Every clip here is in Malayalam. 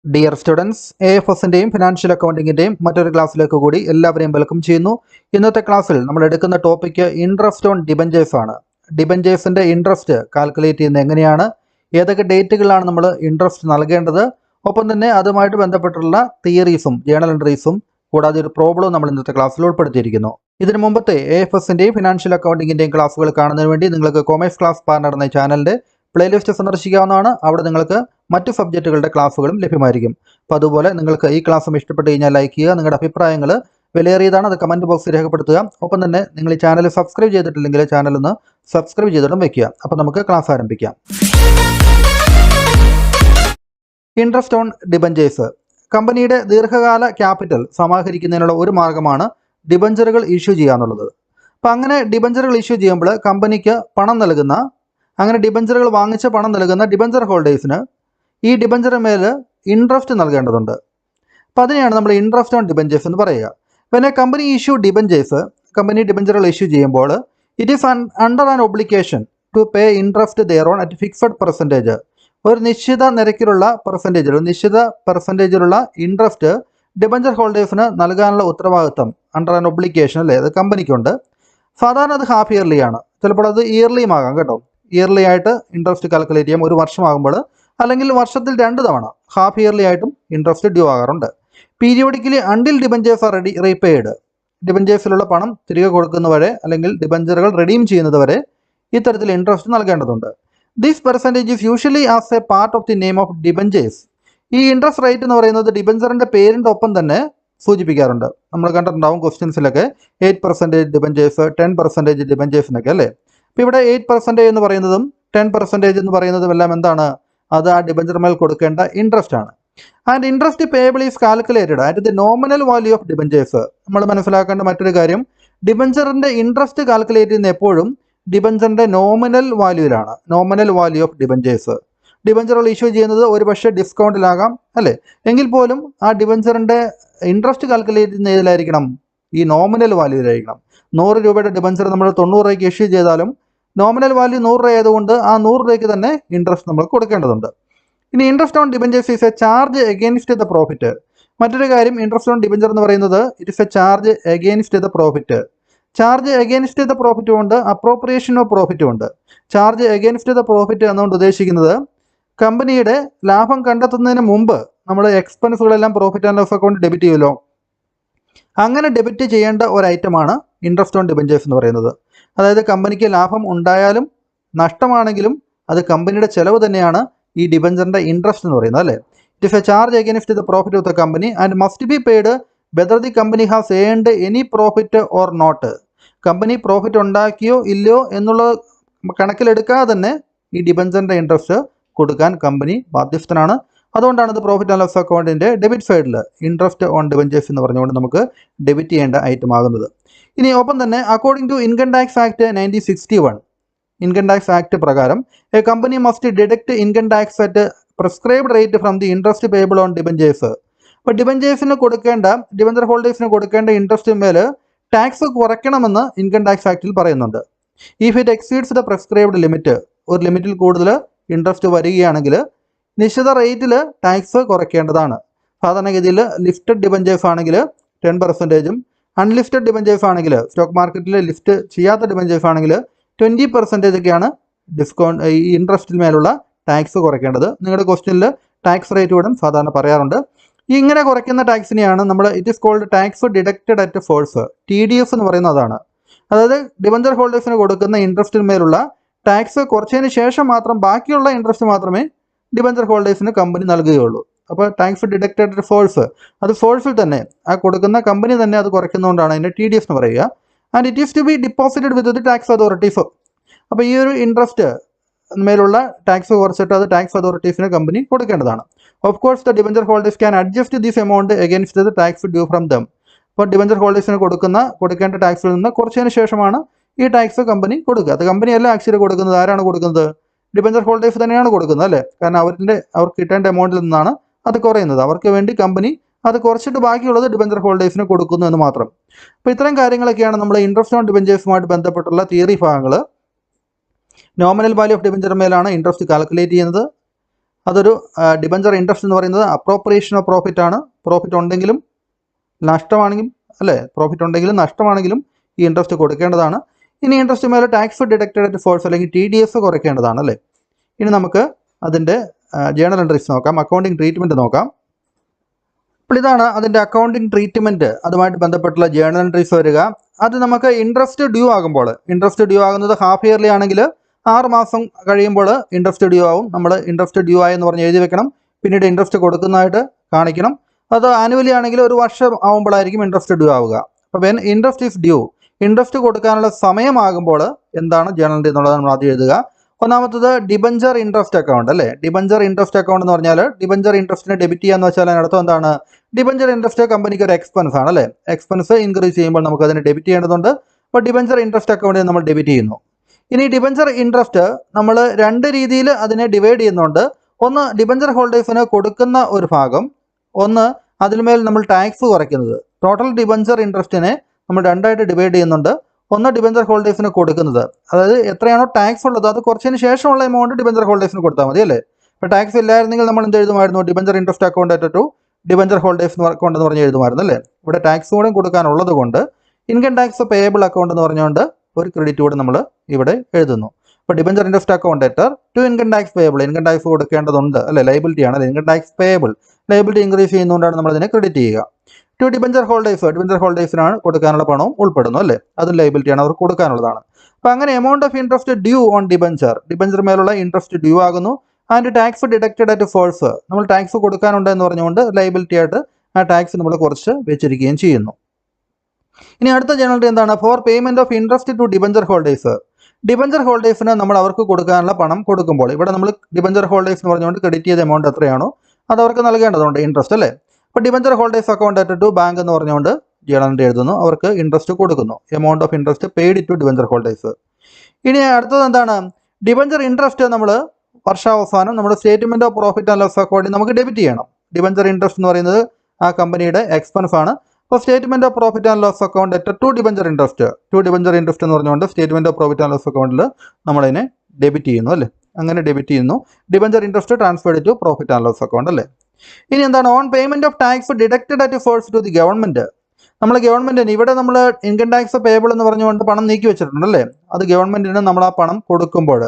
ഡിയർ സ്റ്റുഡൻസ്, AFSന്റെയും ഫിനാൻഷ്യൽ അക്കൗണ്ടിങ്ങിന്റെയും മറ്റൊരു ക്ലാസ്സിലേക്ക് കൂടി എല്ലാവരെയും വെൽക്കം ചെയ്യുന്നു. ഇന്നത്തെ ക്ലാസ്സിൽ നമ്മൾ എടുക്കുന്ന ടോപ്പിക്ക് ഇൻട്രസ്റ്റ് ഓൺ ഡിബഞ്ചേഴ്സ് ആണ്. ഡിബഞ്ചേഴ്സിന്റെ ഇൻട്രസ്റ്റ് കാൽക്കുലേറ്റ് ചെയ്യുന്നത് എങ്ങനെയാണ്, ഏതൊക്കെ ഡേറ്റുകളിലാണ് നമ്മൾ ഇൻട്രസ്റ്റ് നൽകേണ്ടത്, ഒപ്പം തന്നെ അതുമായിട്ട് ബന്ധപ്പെട്ടുള്ള തിയറീസും ജേണൽ എൻട്രീസും കൂടാതെ ഒരു പ്രോബ്ലവും നമ്മൾ ഇന്നത്തെ ക്ലാസ്സിൽ ഉൾപ്പെടുത്തിയിരിക്കുന്നു. ഇതിനു മുമ്പത്തെ AFSന്റെയും ഫിനാൻഷ്യൽ അക്കൗണ്ടിങ്ങിന്റെയും ക്ലാസ്സുകൾ കാണുന്നതിന് വേണ്ടി നിങ്ങൾക്ക് കൊമേഴ്സ് ക്ലാസ് പാർട്ണർ എന്ന ചാനലിന്റെ പ്ലേലിസ്റ്റ് സന്ദർശിക്കാവുന്നതാണ്. അവിടെ നിങ്ങൾക്ക് മറ്റു സബ്ജക്റ്റുകളുടെ ക്ലാസ്സുകളും ലഭ്യമായിരിക്കും. അപ്പോൾ അതുപോലെ നിങ്ങൾക്ക് ഈ ക്ലാസ്സും ഇഷ്ടപ്പെട്ട് കഴിഞ്ഞാൽ ലൈക്ക് ചെയ്യുക, നിങ്ങളുടെ അഭിപ്രായങ്ങൾ വിലയേറിയതാണ്, അത് കമൻറ്റ് ബോക്സിൽ രേഖപ്പെടുത്തുക. ഒപ്പം തന്നെ നിങ്ങൾ ഈ ചാനൽ സബ്സ്ക്രൈബ് ചെയ്തിട്ടില്ലെങ്കിൽ ചാനൽ ഒന്ന് സബ്സ്ക്രൈബ് ചെയ്തിട്ടും വെക്കുക. അപ്പോൾ നമുക്ക് ക്ലാസ് ആരംഭിക്കാം. Interest on debentures. കമ്പനിയുടെ ദീർഘകാല ക്യാപിറ്റൽ സമാഹരിക്കുന്നതിനുള്ള ഒരു മാർഗ്ഗമാണ് ഡിബഞ്ചറുകൾ ഇഷ്യൂ ചെയ്യുക എന്നുള്ളത്. അപ്പോൾ അങ്ങനെ ഡിബഞ്ചറുകൾ ഇഷ്യൂ ചെയ്യുമ്പോൾ കമ്പനിക്ക് പണം നൽകുന്ന, അങ്ങനെ ഡിബഞ്ചറുകൾ വാങ്ങിച്ച് പണം നൽകുന്ന ഡിബഞ്ചർ ഹോൾഡേഴ്സിന് ഈ ഡിബഞ്ചറിന്മേൽ ഇൻട്രസ്റ്റ് നൽകേണ്ടതുണ്ട്. അപ്പോൾ അതിനെയാണ് നമ്മൾ ഇൻട്രസ്റ്റ് ഓൺ ഡിബഞ്ചേഴ്സ് എന്ന് പറയുക. പിന്നെ കമ്പനി ഇഷ്യൂ ഡിബഞ്ചേഴ്സ്, കമ്പനി ഡിബഞ്ചറുകൾ ഇഷ്യൂ ചെയ്യുമ്പോൾ it is under an obligation to pay interest thereon at fixed percentage. ഒരു നിശ്ചിത നിരക്കിലുള്ള പെർസെൻറ്റേജിൽ, ഒരു നിശ്ചിത പെർസെൻറ്റേജിലുള്ള ഇൻട്രസ്റ്റ് ഡിബഞ്ചർ ഹോൾഡേഴ്സിന് നൽകാനുള്ള ഉത്തരവാദിത്തം അണ്ടർ ആൻ ഒബ്ലിഗേഷൻ അല്ലേ, അത് കമ്പനിക്കുണ്ട്. സാധാരണ അത് ഹാഫ് ഇയർലി ആണ്, ചിലപ്പോൾ അത് ഇയർലിയും ആകാം കേട്ടോ. ഇയർലി ആയിട്ട് ഇൻട്രസ്റ്റ് കാൽക്കുലേറ്റ് ചെയ്യാം ഒരു വർഷമാകുമ്പോൾ, അല്ലെങ്കിൽ വർഷത്തിൽ 2 തവണ ഹാഫ് ഇയർലി ആയിട്ടും ഇൻട്രസ്റ്റ് ഡ്യൂ ആകാറുണ്ട്. Periodically until debentures are repaid. ഡിബഞ്ചേഴ്സിലുള്ള പണം തിരികെ കൊടുക്കുന്നവരെ അല്ലെങ്കിൽ ഡിബഞ്ചറുകൾ റെഡീം ചെയ്യുന്നത് വരെ ഇത്തരത്തിൽ ഇൻട്രസ്റ്റ് നൽകേണ്ടതുണ്ട്. This percentage is usually as A part of the name of debentures. ഈ ഇൻട്രസ്റ്റ് റേറ്റ് എന്ന് പറയുന്നത് ഡിബഞ്ചറിൻ്റെ പേരിൻ്റെ ഒപ്പം തന്നെ സൂചിപ്പിക്കാറുണ്ട്. നമ്മൾ കണ്ടിട്ടുണ്ടാവും ക്വസ്റ്റ്യൻസിലൊക്കെ 8% ഡിബഞ്ചേഴ്സ്, 10% ഡിബഞ്ചേഴ്സിനൊക്കെ അല്ലേ. അപ്പോൾ ഇവിടെ 8% എന്ന് പറയുന്നതും 10% എന്ന് പറയുന്നതും എല്ലാം എന്താണ്, അത് ആ ഡിബഞ്ചറിന്മേൽ കൊടുക്കേണ്ട ഇൻട്രസ്റ്റ് ആണ്. And interest payable is calculated at the nominal value of debentures. നമ്മൾ മനസ്സിലാക്കേണ്ട മറ്റൊരു കാര്യം, ഡിബഞ്ചറിൻ്റെ ഇൻട്രസ്റ്റ് കാൽക്കുലേറ്റ് ചെയ്യുന്ന എപ്പോഴും ഡിബഞ്ചറിൻ്റെ നോമിനൽ വാല്യൂയിലാണ്, നോമിനൽ വാല്യൂ ഓഫ് ഡിബഞ്ചേഴ്സ്. ഡിബഞ്ചറുകൾ ഇഷ്യൂ ചെയ്യുന്നത് ഒരു പക്ഷേ ഡിസ്കൗണ്ടിലാകാം അല്ലേ, എങ്കിൽ പോലും ആ ഡിബഞ്ചറിൻ്റെ ഇൻട്രസ്റ്റ് കാൽക്കുലേറ്റ് ചെയ്യുന്ന ഏതിലായിരിക്കണം, ഈ നോമിനൽ വാല്യൂയിലായിരിക്കണം. 100 രൂപയുടെ ഡിബഞ്ചർ നമ്മൾ 90 രൂപയ്ക്ക് ഇഷ്യൂ ചെയ്താലും നോമിനൽ വാല്യൂ 100 രൂപ ആയതുകൊണ്ട് ആ 100 രൂപയ്ക്ക് തന്നെ ഇൻട്രസ്റ്റ് നമ്മൾ കൊടുക്കേണ്ടതുണ്ട്. ഇനി interest on debentures is a charge against the profit. മറ്റൊരു കാര്യം, ഇൻട്രസ്റ്റ് ഓൺ ഡിബഞ്ചർ എന്ന് പറയുന്നത് it is a charge against the profit. Charge against the പ്രോഫിറ്റും ഉണ്ട്, അപ്രോപ്രിയേഷൻ ഓഫ് പ്രോഫിറ്റും ഉണ്ട്. ചാർജ് എഗെയിൻസ്റ്റ് ദ പ്രോഫിറ്റ് എന്നുകൊണ്ട് ഉദ്ദേശിക്കുന്നത് കമ്പനിയുടെ ലാഭം കണ്ടെത്തുന്നതിന് മുമ്പ് നമ്മൾ എക്സ്പെൻസുകളെല്ലാം profit and loss account debit ചെയ്യുമല്ലോ, അങ്ങനെ ഡെബിറ്റ് ചെയ്യേണ്ട ഒരു ഐറ്റമാണ് ഇൻട്രസ്റ്റ് ഓൺ ഡിബഞ്ചേഴ്സ് എന്ന് പറയുന്നത്. അതായത് കമ്പനിക്ക് ലാഭം ഉണ്ടായാലും നഷ്ടമാണെങ്കിലും അത് കമ്പനിയുടെ ചെലവ് തന്നെയാണ് ഈ ഡിബഞ്ചറിൻ്റെ ഇൻട്രസ്റ്റ് എന്ന് പറയുന്നത് അല്ലേ. It is a charge against the profit of the company and must be paid whether the company has earned any profit or not. Company profit ഉണ്ടാക്കിയോ ഇല്ലയോ എന്നുള്ളത് കണക്കിലെടുക്കാതെ തന്നെ ഈ ഡിബഞ്ചറിൻ്റെ ഇൻട്രസ്റ്റ് കൊടുക്കാൻ കമ്പനി ബാധ്യസ്ഥനാണ്. അതുകൊണ്ടാണ് ഇത് പ്രോഫിറ്റ് ആൻഡ് ലോസ് അക്കൗണ്ടിൻ്റെ ഡെബിറ്റ് സൈഡിൽ ഇൻട്രസ്റ്റ് ഓൺ ഡിബഞ്ചേഴ്സ് എന്ന് പറഞ്ഞുകൊണ്ട് നമുക്ക് ഡെബിറ്റ് ചെയ്യേണ്ട ഐറ്റം ആകുന്നത്. ഇനി ഒപ്പം തന്നെ according to income tax act 1961, income tax act പ്രകാരം a company must deduct income tax at prescribed rate from the interest payable on debentures. അപ്പോൾ ഡിബഞ്ചേഴ്സിന് കൊടുക്കേണ്ട, ഡിബഞ്ചർ ഹോൾഡേഴ്സിന് കൊടുക്കേണ്ട ഇൻട്രസ്റ്റിന്മേൽ ടാക്സ് കുറയ്ക്കണമെന്ന് ഇൻകം ടാക്സ് ആക്ടിൽ പറയുന്നുണ്ട്. If it exceeds the prescribed limit, ഒരു ലിമിറ്റിൽ കൂടുതൽ ഇൻട്രസ്റ്റ് വരികയാണെങ്കിൽ നിശ്ചിത റേറ്റിൽ ടാക്സ് കുറയ്ക്കേണ്ടതാണ്. സാധാരണഗതിയിൽ ലിസ്റ്റഡ് ഡിബഞ്ചേഴ്സ് ആണെങ്കിൽ 10%, അൺലിസ്റ്റഡ് ഡിബഞ്ചേഴ്സ് ആണെങ്കിൽ സ്റ്റോക്ക് മാർക്കറ്റിൽ ലിസ്റ്റ് ചെയ്യാത്ത ഡിബഞ്ചേഴ്സ് ആണെങ്കിൽ 20% ഒക്കെയാണ് ഡിസ്കൗണ്ട്, ഈ ഇൻട്രസ്റ്റിന്മേലുള്ള ടാക്സ് കുറയ്ക്കേണ്ടത്. നിങ്ങളുടെ ക്വസ്റ്റ്യനിൽ ടാക്സ് റേറ്റ് കൂടെ സാധാരണ പറയാറുണ്ട്. ഇങ്ങനെ കുറയ്ക്കുന്ന ടാക്സിനെയാണ് നമ്മൾ it is called tax deducted at source, TDS എന്ന് പറയുന്നത് അതാണ്. അതായത് ഡിബഞ്ചർ ഹോൾഡേഴ്സിന് കൊടുക്കുന്ന ഇൻട്രസ്റ്റിന്മേലുള്ള ടാക്സ് കുറച്ചതിന് ശേഷം മാത്രം ബാക്കിയുള്ള ഇൻട്രസ്റ്റ് മാത്രമേ ഡിബഞ്ചർ ഹോൾഡേഴ്സിന് കമ്പനി നൽകുകയുള്ളൂ. അപ്പോൾ ടാക്സ് ഡിഡക്റ്റഡ് അറ്റ് ഫോഴ്സ്, അത് ഫോഴ്സിൽ തന്നെ ആ കൊടുക്കുന്ന കമ്പനി തന്നെ അത് കുറയ്ക്കുന്നതുകൊണ്ടാണ് അതിൻ്റെ TDS എന്ന് പറയുക. And it is to be deposited with the tax authorities. അപ്പോൾ ഈ ഒരു ഇൻട്രസ്റ്റ് മേലുള്ള ടാക്സ് കുറച്ചിട്ട് അത് ടാക്സ് അതോറിറ്റീസിന് കമ്പനി കൊടുക്കേണ്ടതാണ്. Of course the debenture holders can adjust this amount against the tax due from them. അപ്പോൾ ഡിബഞ്ചർ ഹോൾഡേഴ്സിന് കൊടുക്കേണ്ട ടാക്സിൽ നിന്ന് കുറച്ചതിന് ശേഷമാണ് ഈ ടാക്സ് കമ്പനി കൊടുക്കുക. അത് കമ്പനിയല്ല ആക്ച്വലി കൊടുക്കുന്നത്, ആരാണ് കൊടുക്കുന്നത്, ഡിബഞ്ചർ ഹോൾഡേഴ്സ് തന്നെയാണ് കൊടുക്കുന്നത് അല്ലേ. കാരണം അവർക്ക് കിട്ടേണ്ട എമൗണ്ടിൽ നിന്നാണ് അത് കുറയുന്നത്. അവർക്ക് വേണ്ടി കമ്പനി അത് കുറച്ചിട്ട് ബാക്കിയുള്ളത് ഡിബഞ്ചർ ഹോൾഡേഴ്സിന് കൊടുക്കുന്നു എന്ന് മാത്രം. അപ്പോൾ ഇത്തരം കാര്യങ്ങളൊക്കെയാണ് നമ്മൾ ഇൻട്രസ്റ്റ് ഓൺ ഡിബഞ്ചേഴ്സുമായിട്ട് ബന്ധപ്പെട്ടുള്ള തിയറി ഭാഗങ്ങൾ. നോമിനൽ വാല്യൂ ഓഫ് ഡിബഞ്ചർ മേലാണ് ഇൻട്രസ്റ്റ് കാൽക്കുലേറ്റ് ചെയ്യുന്നത്. അതൊരു ഡിബഞ്ചർ ഇൻട്രസ്റ്റ് എന്ന് പറയുന്നത് അപ്രോപ്രിയേഷൻ ഓഫ് പ്രോഫിറ്റ് ആണ്. പ്രോഫിറ്റ് ഉണ്ടെങ്കിലും നഷ്ടമാണെങ്കിലും അല്ലേ, പ്രോഫിറ്റ് ഉണ്ടെങ്കിലും നഷ്ടമാണെങ്കിലും ഈ ഇൻട്രസ്റ്റ് കൊടുക്കേണ്ടതാണ്. ഇനി ഇൻട്രസ്റ്റ് മേലെ ടാക്സ് ഡിഡക്റ്റഡ് അറ്റ് ഫോഴ്സ് അല്ലെങ്കിൽ TDS കുറയ്ക്കേണ്ടതാണ് അല്ലേ. ഇനി നമുക്ക് അതിൻ്റെ ജേണൽ എൻട്രീസ് നോക്കാം, അക്കൗണ്ടിങ് ട്രീറ്റ്മെൻറ്റ് നോക്കാം. അപ്പോൾ ഇതാണ് അതിൻ്റെ അക്കൗണ്ടിങ് ട്രീറ്റ്മെൻറ്റ്, അതുമായിട്ട് ബന്ധപ്പെട്ടുള്ള ജേണൽ എൻട്രീസ് വരിക. അത് നമുക്ക് ഇൻട്രസ്റ്റ് ഡ്യൂ ആകുമ്പോൾ, ഇൻട്രസ്റ്റ് ഡ്യൂ ആകുന്നത് ഹാഫ് ഇയർലി ആണെങ്കിൽ 6 മാസം കഴിയുമ്പോൾ ഇൻട്രസ്റ്റ് ഡ്യൂ ആവും. നമ്മൾ ഇൻട്രസ്റ്റ് ഡ്യൂ ആയെന്ന് പറഞ്ഞ് എഴുതി വെക്കണം. പിന്നീട് ഇൻട്രസ്റ്റ് കൊടുക്കുന്നതായിട്ട് കാണിക്കണം. അത് ആനുവലി ആണെങ്കിൽ 1 വർഷം ആകുമ്പോഴായിരിക്കും ഇൻട്രസ്റ്റ് ഡ്യൂ ആവുക. അപ്പോൾ when interest is due, interest കൊടുക്കാനുള്ള സമയമാകുമ്പോൾ എന്താണ് ജേണൽ എൻട്രി എന്നുള്ളത് നമ്മൾ ആദ്യം എഴുതുക. ഒന്നാമത്തത് ഡിബഞ്ചർ ഇൻട്രസ്റ്റ് അക്കൗണ്ട് അല്ലേ. ഡിബഞ്ചർ ഇൻട്രസ്റ്റ് അക്കൗണ്ട് എന്ന് പറഞ്ഞാൽ ഡിബഞ്ചർ ഇൻട്രസ്റ്റിനെ ഡെബിറ്റ് ചെയ്യാന്ന് വെച്ചാൽ അതിനർത്ഥം എന്താണ്, ഡിബഞ്ചർ ഇൻട്രസ്റ്റ് കമ്പനിക്ക് ഒരു എക്സ്പെൻസ് ആണ് അല്ലേ. എക്സ്പെൻസ് ഇൻക്രീസ് ചെയ്യുമ്പോൾ നമുക്ക് അതിനെ ഡെബിറ്റ് ചെയ്യേണ്ടതുണ്ട്. അപ്പോൾ ഡിബഞ്ചർ ഇൻട്രസ്റ്റ് അക്കൗണ്ടിൽ നമ്മൾ ഡെബിറ്റ് ചെയ്യുന്നു. ഇനി ഡിബഞ്ചർ ഇൻട്രസ്റ്റ് നമ്മൾ 2 രീതിയിൽ അതിനെ ഡിവൈഡ് ചെയ്യുന്നുണ്ട്. ഒന്ന് ഡിബഞ്ചർ ഹോൾഡേഴ്സിന് കൊടുക്കുന്ന ഒരു ഭാഗം, ഒന്ന് അതിന്മേൽ നമ്മൾ ടാക്സ് കുറയ്ക്കുന്നത്. ടോട്ടൽ ഡിബഞ്ചർ ഇൻട്രസ്റ്റിനെ നമ്മൾ 2ആയിട്ട് ഡിവൈഡ് ചെയ്യുന്നുണ്ട്. ഒന്ന് ഡിബഞ്ചർ ഹോൾഡേഴ്സിന് കൊടുക്കുന്നത്, അതായത് എത്രയാണോ ടാക്സ് ഉള്ളത് അത് കുറച്ചതിന് ശേഷമുള്ള എമൗണ്ട് ഡിബഞ്ചർ ഹോൾഡേഴ്സിന് കൊടുത്താൽ മതി അല്ലേ. ഇപ്പോൾ ടാക്സ് ഇല്ലായിരുന്നെങ്കിൽ നമ്മൾ എന്ത് എഴുതുമായിരുന്നു, debenture interest account at debenture holders account എന്ന് പറഞ്ഞ് എഴുതുമായിരുന്നു അല്ലേ. ഇവിടെ ടാക്സ് കൂടെ കൊടുക്കാനുള്ളത് കൊണ്ട് ഇൻകം ടാക്സ് പേയബിൾ അക്കൗണ്ട് എന്ന് പറഞ്ഞുകൊണ്ട് ഒരു ക്രെഡിറ്റ് കൂടെ നമ്മൾ ഇവിടെ എഴുതുന്നു. അപ്പോൾ debenture interest account to income tax payable, income tax കൊടുക്കേണ്ടതുണ്ട് അല്ലേ, ലൈബിലിറ്റി ആണ് അല്ലേ. Income tax payable, liability increase ചെയ്യുന്നതുകൊണ്ടാണ് നമ്മൾ അതിനെ ക്രെഡിറ്റ് ചെയ്യുക. ടു ഡിബഞ്ചർ ഹോൾഡേഴ്സ്, ഡിബഞ്ചർ ഹോൾഡേഴ്സിനാണ് കൊടുക്കാനുള്ള പണവും ഉൾപ്പെടുന്നു അല്ലേ, അതും ലൈബിലിറ്റിയാണ്, അവർക്ക് കൊടുക്കാനുള്ളതാണ്. അപ്പോൾ അങ്ങനെ amount of interest due on debenture, debenture മേലുള്ള ഇൻട്രസ്റ്റ് ഡ്യൂ ആകുന്നു. And tax deducted at force, നമ്മൾ ടാക്സ് കൊടുക്കാനുണ്ട് എന്ന് പറഞ്ഞുകൊണ്ട് ലൈബിലിറ്റി ആയിട്ട് ആ ടാക്സ് നമ്മൾ കുറച്ച് വെച്ചിരിക്കുകയും ചെയ്യുന്നു. ഇനി അടുത്ത ജേണൽ എൻട്രി എന്താണ്, for payment of interest to debenture holders. Debenture ഹോൾഡേഴ്സിന് നമ്മൾ അവർക്ക് കൊടുക്കാനുള്ള പണം കൊടുക്കുമ്പോൾ, ഇവിടെ നമ്മൾ ഡിബഞ്ചർ ഹോൾഡേഴ്സ് എന്ന് പറഞ്ഞുകൊണ്ട് ക്രെഡിറ്റ് ചെയ്ത എമൗണ്ട് എത്രയാണോ അത് അവർക്ക് നൽകേണ്ടതുണ്ട്, ഇൻട്രസ്റ്റ് അല്ലേ. അപ്പോൾ debenture holders account at bank എന്ന് പറഞ്ഞുകൊണ്ട് ജേണൽ എൻട്രി എഴുതുന്നു, അവർക്ക് ഇൻട്രസ്റ്റ് കൊടുക്കുന്നു. Amount of interest paid to debenture holders. ഇനി അടുത്തത് എന്താണ്, ഡിബഞ്ചർ ഇൻട്രസ്റ്റ് നമ്മൾ വർഷാവസാനം നമ്മുടെ statement of profit and loss അക്കൗണ്ടിൽ നമുക്ക് ഡെബിറ്റ് ചെയ്യണം. ഡിബഞ്ചർ ഇൻട്രസ്റ്റ് എന്ന് പറയുന്നത് ആ കമ്പനിയുടെ എക്സ്പെൻസ് ആണ്. അപ്പോൾ statement of profit and loss account to debenture interest, debenture interest എന്ന് പറഞ്ഞുകൊണ്ട് statement of profit and loss അക്കൗണ്ടിൽ നമ്മളതിനെ ഡെബിറ്റ് ചെയ്യുന്നു അല്ലേ. അങ്ങനെ ഡെബിറ്റ് ചെയ്യുന്നു. Debenture interest transferred to profit and loss account അല്ലേ. ഇനി എന്താണ്, on payment of tax deducted at source to the government. നമ്മൾ ഗവൺമെന്റിന് ഇവിടെ നമ്മൾ ഇൻകം ടാക്സ് പേയബിൾ എന്ന് പറഞ്ഞുകൊണ്ട് പണം നീക്കി വെച്ചിട്ടുണ്ട് അല്ലേ. അത് ഗവൺമെന്റിന് നമ്മൾ ആ പണം കൊടുക്കുമ്പോൾ,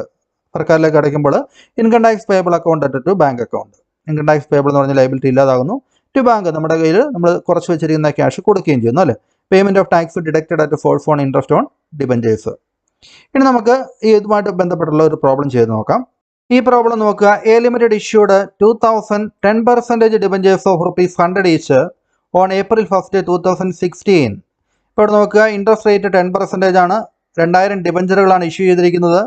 സർക്കാരിലേക്ക് അടയ്ക്കുമ്പോൾ income tax payable account at bank account. Income tax payable എന്ന് പറഞ്ഞ ലൈബിലിറ്റി ഇല്ലാതാകുന്നു. ടു ബാങ്ക്, നമ്മുടെ കയ്യിൽ നമ്മൾ കുറച്ച് വെച്ചിരിക്കുന്ന ക്യാഷ് കൊടുക്കുകയും ചെയ്യുന്നു അല്ലേ. Payment of tax deducted at force on interest on debentures. ഇനി നമുക്ക് ഇതുമായിട്ട് ബന്ധപ്പെട്ടുള്ള ഒരു പ്രോബ്ലം ചെയ്ത് നോക്കാം. ഈ പ്രോബ്ലം നോക്കുക. A limited issued 2000 10% debentures of ₹100 each on April 1, 2016. ഇപ്പോൾ ഇവിടെ നോക്കുക, ഇൻട്രസ്റ്റ് റേറ്റ് 10% ആണ്. 2000 ഡിബഞ്ചറുകളാണ് ഇഷ്യൂ ചെയ്തിരിക്കുന്നത്.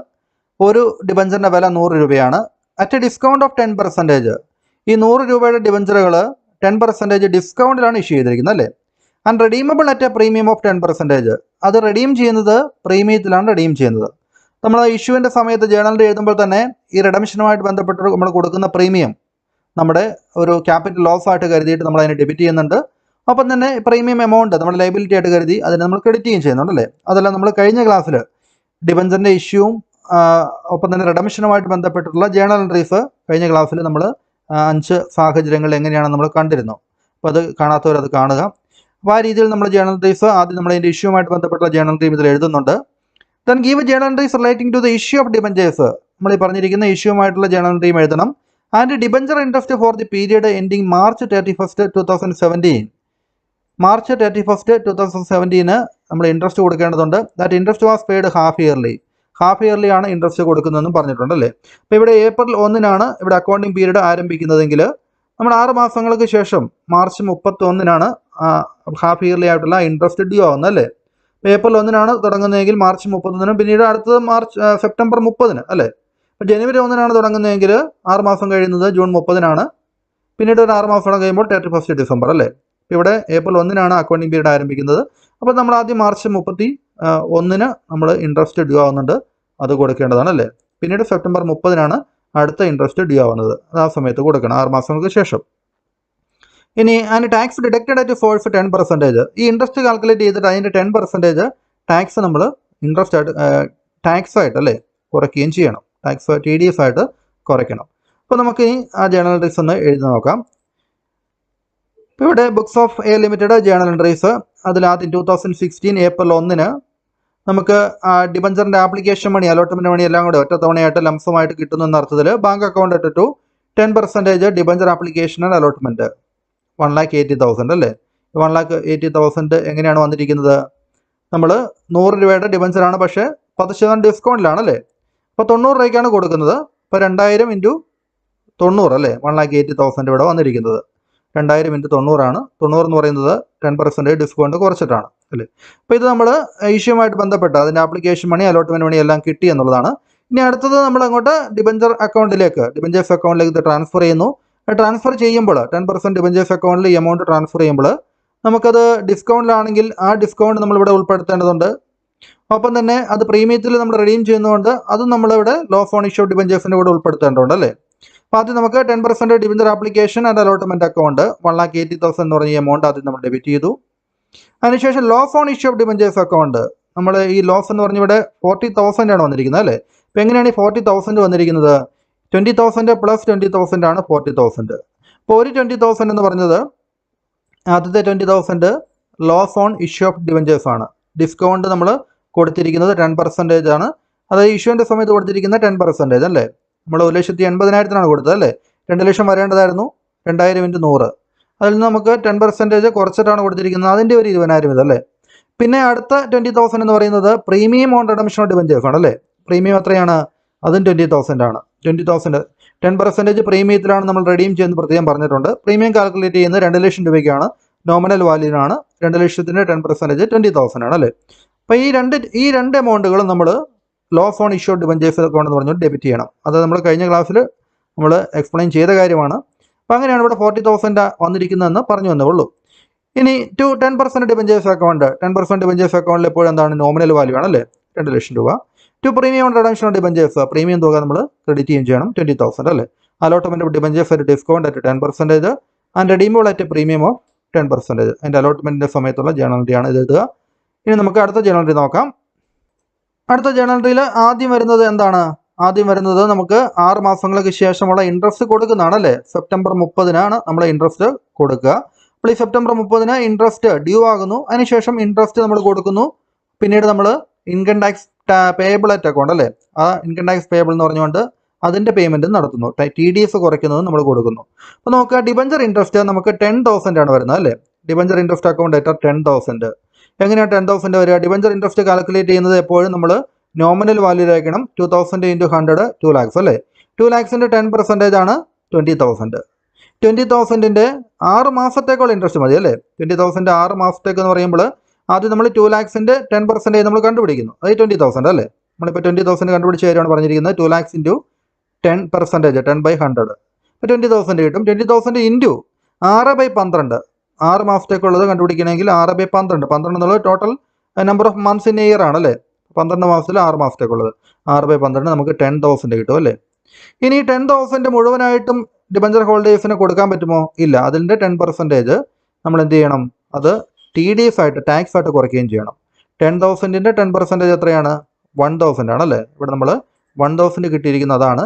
ഒരു ഡിബഞ്ചറിൻ്റെ വില 100 രൂപയാണ്. അറ്റ് ഡിസ്കൗണ്ട് ഓഫ് 10%, ഈ 100 രൂപയുടെ ഡിബഞ്ചറുകൾ 10% ഡിസ്കൗണ്ടിലാണ് ഇഷ്യൂ ചെയ്തിരിക്കുന്നത് അല്ലേ. And redeemable at A premium of 10%, അത് റെഡീം ചെയ്യുന്നത് പ്രീമിയത്തിലാണ് റെഡീം ചെയ്യുന്നത്. നമ്മൾ ഇഷ്യൂവിൻ്റെ സമയത്ത് ജേണലിൽ എഴുതുമ്പോൾ തന്നെ ഈ റിഡംഷനുമായിട്ട് ബന്ധപ്പെട്ട് നമ്മൾ കൊടുക്കുന്ന പ്രീമിയം നമ്മുടെ ഒരു ക്യാപിറ്റൽ ലോസ് ആയിട്ട് കരുതിയിട്ട് നമ്മൾ അതിനെ ഡെബിറ്റ് ചെയ്യുന്നുണ്ട്. അപ്പം തന്നെ പ്രീമിയം എമൗണ്ട് നമ്മുടെ ലൈബിലിറ്റി ആയിട്ട് കരുതി അതിനെ നമ്മൾ ക്രെഡിറ്റ് ചെയ്യുകയും ചെയ്യുന്നുണ്ടല്ലേ. അതെല്ലാം നമ്മൾ കഴിഞ്ഞ ക്ലാസ്സിൽ ഡിബഞ്ചറിൻ്റെ ഇഷ്യൂവും ഒപ്പം തന്നെ റിഡംഷനുമായിട്ട് ബന്ധപ്പെട്ടിട്ടുള്ള ജേണൽ എൻട്രീസ് കഴിഞ്ഞ ക്ലാസ്സിൽ നമ്മൾ 5 സാഹചര്യങ്ങൾ എങ്ങനെയാണ് നമ്മൾ കണ്ടിരുന്നു. അപ്പോൾ അത് കാണാത്തവരത് കാണുക. അപ്പോൾ ആ രീതിയിൽ നമ്മൾ ജേണൽ എൻട്രീസ് ആദ്യം നമ്മൾ അതിൻ്റെ ഇഷ്യൂവുമായിട്ട് ബന്ധപ്പെട്ടുള്ള ജേണൽ എൻട്രി ഇതിൽ എഴുതുന്നുണ്ട്. Then give journal entries relating to the issue of debentures, നമ്മൾ ഈ പറഞ്ഞിരിക്കുന്ന ഇഷ്യൂമായിട്ടുള്ള ജേണൽ എൻട്രിയും എഴുതണം. And debenture interest for the period ending March 31, 2017. March 31, 2017 നമ്മൾ ഇൻട്രസ്റ്റ് കൊടുക്കേണ്ടതുണ്ട്. That interest was paid half yearly ആണ് ഇൻട്രസ്റ്റ് കൊടുക്കുന്നതെന്നും പറഞ്ഞിട്ടുണ്ടല്ലേ. അപ്പോൾ ഇവിടെ April 1 ഇവിടെ അക്കൗണ്ടിങ് പീരീഡ് ആരംഭിക്കുന്നതെങ്കിൽ നമ്മൾ 6 മാസങ്ങൾക്ക് ശേഷം March 31 ഹാഫ് ഇയർലി ആയിട്ടുള്ള ഇൻട്രസ്റ്റ് ഡ്യൂ ആവുന്നത് അല്ലേ. April 1 തുടങ്ങുന്നതെങ്കിൽ March 30 പിന്നീട് അടുത്തത് September 30 അല്ലേ. അപ്പോൾ January 1 തുടങ്ങുന്നതെങ്കിൽ 6 മാസം കഴിയുന്നത് June 30 പിന്നീട് ഒരു 6 മാസം കഴിയുമ്പോൾ 31 December അല്ലേ. ഇവിടെ April 1 അക്കൗണ്ടിങ് പീരീഡ് ആരംഭിക്കുന്നത്. അപ്പോൾ നമ്മൾ ആദ്യം March 31 നമ്മൾ ഇൻട്രസ്റ്റ് ഡ്യൂ ആവുന്നുണ്ട്, അത് കൊടുക്കേണ്ടതാണ് അല്ലേ. പിന്നീട് September 30 അടുത്ത ഇൻട്രസ്റ്റ് ഡ്യൂ ആവുന്നത്, അത് ആ സമയത്ത് കൊടുക്കണം 6 മാസങ്ങൾക്ക് ശേഷം. ഇനി അതിന് ടാക്സ് ഡിഡക്റ്റഡ് അറ്റ് ഫോഴ്സ് 10%, ഈ ഇൻട്രസ്റ്റ് കാൽക്കുലേറ്റ് ചെയ്തിട്ട് അതിൻ്റെ 10% ടാക്സ് നമ്മൾ ഇൻട്രസ്റ്റ് ആയിട്ട് ടാക്സ് ആയിട്ട് അല്ലേ കുറയ്ക്കുകയും ചെയ്യണം. ടാക്സ് TDS ആയിട്ട് കുറയ്ക്കണം. അപ്പോൾ നമുക്കിനി ആ ജേണൽ എൻട്രീസ് ഒന്ന് എഴുതി നോക്കാം. ഇപ്പോൾ ഇവിടെ books of a limited journal entries, അതിലാദ്യം 2016 ഏപ്രിൽ 1 നമുക്ക് ഡിബഞ്ചറിൻ്റെ ആപ്ലിക്കേഷൻ മണി, അലോട്ട്മെൻറ്റ് മണി എല്ലാം കൂടെ ഒറ്റ തവണയായിട്ട് ലംസമായിട്ട് കിട്ടുന്നു എന്ന അർത്ഥത്തിൽ ബാങ്ക് അക്കൗണ്ട് ഇട്ടിട്ടു 10% ഡിബഞ്ചർ ആപ്ലിക്കേഷൻ ആൻഡ് അലോട്ട്മെൻറ്റ് 1,80,000 അല്ലേ. 1,80,000 എങ്ങനെയാണ് വന്നിരിക്കുന്നത്? നമ്മൾ 100 രൂപയുടെ ഡിബഞ്ചറാണ്, പക്ഷേ 10% ഡിസ്കൗണ്ടിലാണല്ലേ. അപ്പോൾ 90 രൂപയ്ക്കാണ് കൊടുക്കുന്നത്. ഇപ്പോൾ 2000 ഇൻറ്റു 90 അല്ലേ, 1,80,000 ഇവിടെ വന്നിരിക്കുന്നത്. 2000 ഇൻറ്റു 90 90 എന്ന് പറയുന്നത് 10% ഡിസ്കൗണ്ട് കുറച്ചിട്ടാണ് അല്ലേ. അപ്പോൾ ഇത് നമ്മൾ ഇഷ്യൂമായിട്ട് ബന്ധപ്പെട്ട് അതിൻ്റെ ആപ്ലിക്കേഷൻ മണി, അലോട്ട്മെൻറ്റ് മണി എല്ലാം കിട്ടി എന്നുള്ളതാണ്. ഇനി അടുത്തത് നമ്മൾ അങ്ങോട്ട് ഡിബഞ്ചേഴ്സ് അക്കൗണ്ടിലേക്ക് ഇത് ട്രാൻസ്ഫർ ചെയ്യുന്നു. ട്രാൻസ്ഫർ ചെയ്യുമ്പോൾ 10% ഡിബഞ്ചേഴ്സ് അക്കൗണ്ടിൽ ഈ എമൗണ്ട് ട്രാൻസ്ഫർ ചെയ്യുമ്പോൾ നമുക്കത് ഡിസ്കൗണ്ടിലാണെങ്കിൽ ആ ഡിസ്കൗണ്ട് നമ്മളിവിടെ ഉൾപ്പെടുത്തേണ്ടതുണ്ട്. ഒപ്പം തന്നെ അത് പ്രീമിയത്തിൽ നമ്മൾ റെഡീം ചെയ്യുന്നതുകൊണ്ട് അതും നമ്മളിവിടെ ലോസ് ഓൺ ഇഷ്യൂ ഡിബഞ്ചേഴ്സിൻ്റെ കൂടെ ഉൾപ്പെടുത്തേണ്ടതുണ്ട് അല്ലേ. അപ്പോൾ ആദ്യം നമുക്ക് 10% debenture application and allotment account 1,80,000 എന്ന് പറഞ്ഞ എമൗണ്ട് ആദ്യം നമ്മൾ ഡെബിറ്റ് ചെയ്തു. അതിനുശേഷം loss on issue of debentures account, നമ്മൾ ഈ ലോസ് എന്ന് പറഞ്ഞ ഇവിടെ 40,000 ആണ് വന്നിരിക്കുന്നത് അല്ലേ. അപ്പോൾ എങ്ങനെയാണ് ഈ 40,000 വന്നിരിക്കുന്നത്? 20,000 പ്ലസ് 20,000 ആണ് 40,000. അപ്പോൾ ഒരു 20,000 എന്ന് പറഞ്ഞത് ആദ്യത്തെ 20,000 loss on issue of debentures ആണ്. ഡിസ്കൗണ്ട് നമ്മൾ കൊടുത്തിരിക്കുന്നത് 10% ആണ്. അതായത് ഇഷ്യൂവിൻ്റെ സമയത്ത് കൊടുത്തിരിക്കുന്ന 10% അല്ലേ. നമ്മൾ 1,80,000 കൊടുത്തത് അല്ലേ. 2 ലക്ഷം വരേണ്ടതായിരുന്നു, 2000 ഇൻറ്റു 100. അതിൽ നിന്ന് നമുക്ക് 10% കുറച്ചിട്ടാണ് കൊടുത്തിരിക്കുന്നത്, അതിൻ്റെ ഒരു 20,000 ഇതല്ലേ. പിന്നെ അടുത്ത 20,000 എന്ന് പറയുന്നത് premium on redemption of debentures ആണ് അല്ലേ. പ്രീമിയം എത്രയാണ്? അതും 20,000 ആണ്. 20,000 10% പ്രീമിയത്തിലാണ് നമ്മൾ റെഡീം ചെയ്യുന്നത് പ്രത്യേകം പറഞ്ഞിട്ടുണ്ട്. പ്രീമിയം കാൽക്കുലേറ്റ് ചെയ്യുന്നത് 2 ലക്ഷം രൂപയ്ക്കാണ്, നോമിനൽ വാല്യൂവിനാണ്. 2 ലക്ഷത്തിൻ്റെ 10% 20,000 ആണ് അല്ലേ. അപ്പോൾ ഈ രണ്ട് എമൗണ്ടുകളും നമ്മൾ loss on issue debentures account എന്ന് പറഞ്ഞുകൊണ്ട് ഡെബിറ്റ് ചെയ്യണം. അത് നമ്മൾ കഴിഞ്ഞ ക്ലാസ്സിൽ നമ്മൾ എക്സ്പ്ലെയിൻ ചെയ്ത കാര്യമാണ്. അപ്പോൾ അങ്ങനെയാണ് ഇവിടെ 40,000 വന്നിരിക്കുന്നതെന്ന് പറഞ്ഞു വന്നേ ഉള്ളൂ. ഇനി 10% ഡിബഞ്ചേഴ്സ് അക്കൗണ്ട്, 10% ഡിബഞ്ചേഴ്സ് അക്കൗണ്ടിൽ എപ്പോഴും എന്താണ്? നോമിനൽ വാല്യൂ ആണല്ലേ, 2 ലക്ഷം രൂപ. Premium redemption of debentures, premium തുക നമ്മൾ ക്രെഡിറ്റ് ചെയ്യണം 20,000 അല്ലേ. Allotment of debentures at discount at 10% and redeemable at premium of 10%. അതിൻ്റെ അലോട്ട്മെൻറ്റിൻ്റെ സമയത്തുള്ള ജേണൽ എൻട്രിയാണ് ഇത് എഴുതുക. ഇനി നമുക്ക് അടുത്ത ജേണൽ എൻട്രി നോക്കാം. അടുത്ത ജേണൽ എൻട്രിയിൽ ആദ്യം വരുന്നത് എന്താണ്? ആദ്യം വരുന്നത് നമുക്ക് 6 മാസങ്ങൾക്ക് ശേഷമുള്ള ഇൻട്രസ്റ്റ് കൊടുക്കുന്നതാണ് അല്ലേ. സെപ്റ്റംബർ 30 നമ്മൾ ഇൻട്രസ്റ്റ് കൊടുക്കുക. അപ്പോൾ ഈ സെപ്റ്റംബർ 30 ഇൻട്രസ്റ്റ് ഡ്യൂ ആകുന്നു. അതിനുശേഷം ഇൻട്രസ്റ്റ് നമ്മൾ കൊടുക്കുന്നു. പിന്നീട് നമ്മൾ income tax payable at account അല്ലേ, ആ ഇൻകം ടാക്സ് പേയബിൾ എന്ന് പറഞ്ഞുകൊണ്ട് അതിൻ്റെ പേയ്മെൻറ്റ് നടത്തുന്നു. TDS കുറയ്ക്കുന്നത് നമ്മൾ കൊടുക്കുന്നു. അപ്പോൾ നോക്കുക, ഡിബഞ്ചർ ഇൻട്രസ്റ്റ് നമുക്ക് 10,000 ആണ് വരുന്നത് അല്ലേ. Debenture interest account at 10,000. എങ്ങനെയാണ് 10,000 വരിക? ഡിബഞ്ചർ ഇൻട്രസ്റ്റ് കാൽക്കുലേറ്റ് ചെയ്യുന്നത് എപ്പോഴും നമ്മൾ നോമിനൽ വാല്യൂ ആയിരിക്കണം. 2,000 ഇൻറ്റു 100 2 lakhs അല്ലേ. 2 lakhsൻ്റെ 10% ആണ് 20,000. 20,000ൻ്റെ 6 മാസത്തേക്കുള്ള ഇൻട്രസ്റ്റ് മതി അല്ലേ. 20,000 6 മാസത്തേക്ക് എന്ന് പറയുമ്പോൾ ആദ്യം നമ്മൾ 2 lakhsൻ്റെ 10% നമ്മൾ കണ്ടുപിടിക്കുന്നു. അത് 20,000 അല്ലേ. നമ്മളിപ്പോൾ 20,000 കണ്ടുപിടിച്ച കാര്യമാണ് പറഞ്ഞിരിക്കുന്നത്. 2 lakhs ഇൻറ്റു 10%, 10/100. അപ്പോൾ 20,000 കിട്ടും. 20,000 ഇൻറ്റു 6/12, 6 മാസത്തേക്കുള്ളത് കണ്ടുപിടിക്കണമെങ്കിൽ 6/12, 12 എന്നുള്ളത് total number of months in year ആണല്ലേ. 12 മാസത്തിൽ 6 മാസത്തേക്കുള്ളത് 6/12 നമുക്ക് 10,000 കിട്ടും അല്ലേ. ഇനി 10,000 മുഴുവനായിട്ടും ഡിബഞ്ചർ ഹോൾഡേഴ്സിന് കൊടുക്കാൻ പറ്റുമോ? ഇല്ല. അതിൻ്റെ 10% നമ്മൾ എന്ത് ചെയ്യണം? അത് TDS ആയിട്ട്, ടാക്സ് ആയിട്ട് കുറയ്ക്കുകയും ചെയ്യണം. 10,000ൻ്റെ 10% എത്രയാണ്? 1,000 ആണല്ലേ. ഇവിടെ നമ്മൾ 1,000 കിട്ടിയിരിക്കുന്നത് അതാണ്.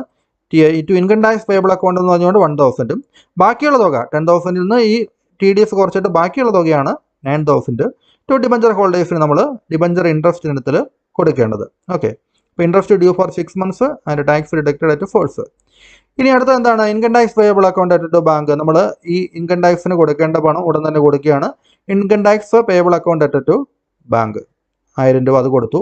To income tax payable account എന്ന് പറഞ്ഞുകൊണ്ട് 1,000. ബാക്കിയുള്ള തുക 10,000ൽ നിന്ന് ഈ TDS കുറച്ചിട്ട് ബാക്കിയുള്ള തുകയാണ് 9,000 ടു ഡിബഞ്ചർ ഹോൾഡേഴ്സിന് നമ്മൾ ഡിബഞ്ചർ ഇൻട്രസ്റ്റ് ഇനത്തിൽ കൊടുക്കേണ്ടത്. ഓക്കെ. അപ്പോൾ interest due for 6 months and tax deducted at source. ഇനി അടുത്ത എന്താണ്? Income tax payable account at bank. നമ്മൾ ഈ ഇൻകം ടാക്സിന് കൊടുക്കേണ്ട പണം ഉടൻ തന്നെ കൊടുക്കുകയാണ്. Income tax payable account at bank 1000 രൂപ അത് കൊടുത്തു.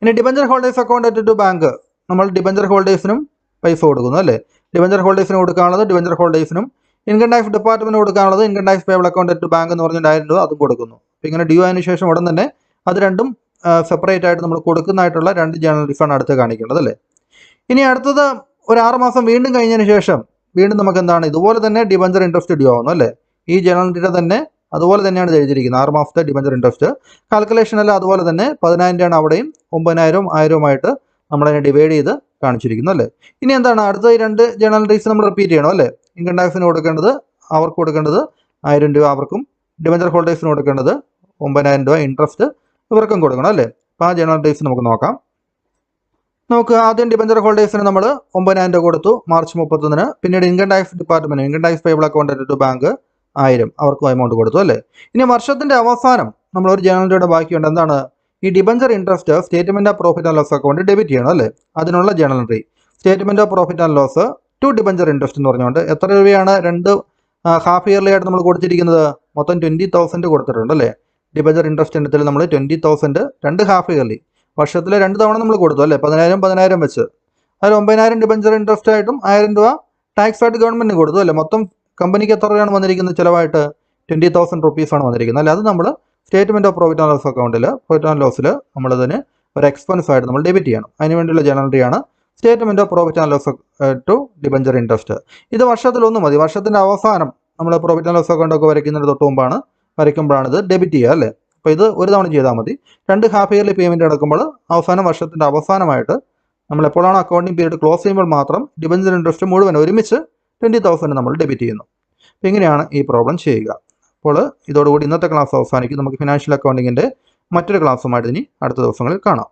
ഇനി debenture holders account at bank, നമ്മൾ ഡിബഞ്ചർ ഹോൾഡേഴ്സിനും പൈസ കൊടുക്കുന്നു അല്ലേ. ഡിബഞ്ചർ ഹോൾഡേഴ്സിന് കൊടുക്കാനുള്ളത് ഡിബഞ്ചർ ഹോൾഡേഴ്സിനും, ഇൻകം ടാക്സ് ഡിപ്പാർട്ട്മെൻറ്റ് കൊടുക്കാനുള്ളത് income tax payable account at bank എന്ന് പറഞ്ഞിട്ട് 1000 രൂപ അതും കൊടുക്കുന്നു. അപ്പോൾ ഇങ്ങനെ ഡ്യൂ ആയതിനു ശേഷം ഉടൻ തന്നെ അത് രണ്ടും സെപ്പറേറ്റ് ആയിട്ട് നമ്മൾ കൊടുക്കുന്നതായിട്ടുള്ള 2 ജേണൽ എൻട്രീസ് ആണ് അടുത്ത് കാണിക്കേണ്ടത് അല്ലേ. ഇനി അടുത്തത് ഒരു 6 മാസം വീണ്ടും കഴിഞ്ഞതിന് ശേഷം വീണ്ടും നമുക്ക് എന്താണ്? ഇതുപോലെ തന്നെ ഡിബഞ്ചർ ഇൻട്രസ്റ്റ് ഡ്യൂ ആവുന്നു അല്ലേ. ഈ ജേണൽ എൻട്രിയുടെ തന്നെ അതുപോലെ തന്നെയാണ് എഴുതിയിരിക്കുന്നത്. 6 മാസത്തെ ഡിബഞ്ചർ ഇൻട്രസ്റ്റ് കാൽക്കുലേഷൻ അല്ല അതുപോലെ തന്നെ 10,000 ആണ് അവിടെയും 9,000 1000 നമ്മളതിനെ ഡിവൈഡ് ചെയ്ത് കാണിച്ചിരിക്കുന്നു അല്ലേ. ഇനി എന്താണ്? അടുത്ത ഈ 2 ജേണൽ എൻട്രീസ് നമ്മൾ റിപ്പീറ്റ് ചെയ്യണം അല്ലേ. ഇൻകം ടാക്സിന് കൊടുക്കേണ്ടത് അവർക്ക് കൊടുക്കേണ്ടത് 1000 രൂപ അവർക്കും, ഡിബഞ്ചർ ഹോൾഡേഴ്സിന് കൊടുക്കേണ്ടത് 9,000 രൂപ ഇൻട്രസ്റ്റ് ഇവർക്കും കൊടുക്കണം അല്ലേ. അപ്പോൾ ആ ജേണൽ എൻട്രീസ് നമുക്ക് നോക്കാം. നമുക്ക് ആദ്യം ഡിബഞ്ചർ ഹോൾഡേഴ്സിന് നമ്മൾ 9,000 രൂപ കൊടുത്തു മാർച്ച് 31-ന്. പിന്നീട് income tax department income tax payable account to bank 1000 അവർക്കും എമൗണ്ട് കൊടുത്തു അല്ലേ. ഇനി വർഷത്തിന്റെ അവസാനം നമ്മൾ ഒരു ജേണൽ എൻട്രിയുടെ ബാക്കിയുണ്ട്. എന്താണ്? ഈ debenture interest statement of profit and loss account debit ചെയ്യണം അല്ലേ. അതിനുള്ള journal entry statement of profit and loss to debenture interest എന്ന് പറഞ്ഞുകൊണ്ട് എത്ര രൂപയാണ് രണ്ട് ഹാഫ് ഇയർലി ആയിട്ട് നമ്മൾ കൊടുത്തിരിക്കുന്നത്? മൊത്തം 20,000 കൊടുത്തിട്ടുണ്ട് അല്ലേ. ഡിബഞ്ചർ ഇൻട്രസ്റ്റ് ഇനത്തിൽ നമ്മൾ 20,000 രണ്ട് ഹാഫ് ഇയർലി വർഷത്തിൽ 2 തവണ നമ്മൾ കൊടുത്തു അല്ലേ. 10,000 വെച്ച് അതിൽ 9,000 ഡിബഞ്ചർ ഇൻട്രസ്റ്റ് ആയിട്ടും 1,000 രൂപ ടാക്സ് ആയിട്ട് ഗവൺമെന്റിന് കൊടുത്തു അല്ലേ. മൊത്തം കമ്പനിക്ക് എത്ര രൂപയാണ് വന്നിരിക്കുന്നത് ചിലവായിട്ട്? 20,000 റുപ്പീസാണ് വന്നിരിക്കുന്നത് അല്ലേ. അത് നമ്മൾ statement of profit and loss അക്കൗണ്ടിൽ പ്രോഫിറ്റ് ആൻഡ് ലോസിൽ നമ്മളതിന് ഒരു എക്സ്പെൻസ് ആയിട്ട് നമ്മൾ ഡെബിറ്റ് ചെയ്യണം. അതിന് വേണ്ടിയുള്ള ജേണൽ എൻട്രിയാണ് statement of profit and loss to debenture interest. ഇത് വർഷത്തിൽ ഒന്ന് മതി. വർഷത്തിന്റെ അവസാനം നമ്മൾ പ്രോഫിറ്റ് ആൻഡ് ലോസ് അക്കൗണ്ട് ഒക്കെ വരയ്ക്കുന്നതിന് തൊട്ട് മുമ്പാണ് വരയ്ക്കുമ്പോഴാണ് ഇത് ഡെബിറ്റ് ചെയ്യുക അല്ലേ. അപ്പോൾ ഇത് ഒരു തവണ ചെയ്താൽ മതി. 2 ഹാഫ് ഇയർലി പേയ്മെന്റ് അടക്കുമ്പോൾ അവസാനം വർഷത്തിന്റെ അവസാനമായിട്ട് നമ്മൾ എപ്പോഴാണ് അക്കൗണ്ടിങ് പീരീഡ് ക്ലോസ് ചെയ്യുമ്പോൾ മാത്രം ഡിബഞ്ചർ ഇൻട്രസ്റ്റ് മുഴുവൻ ഒരുമിച്ച് 20,000 നമ്മൾ ഡെബിറ്റ് ചെയ്യുന്നു. അപ്പോൾ ഇങ്ങനെയാണ് ഈ പ്രോബ്ലം ചെയ്യുക. അപ്പോൾ ഇതോടുകൂടി ഇന്നത്തെ ക്ലാസ് അവസാനിക്കും. നമുക്ക് ഫിനാൻഷ്യൽ അക്കൗണ്ടിങ്ങിൻ്റെ മറ്റൊരു ക്ലാസ്സുമായിട്ട് ഇനി അടുത്ത ദിവസങ്ങളിൽ കാണാം.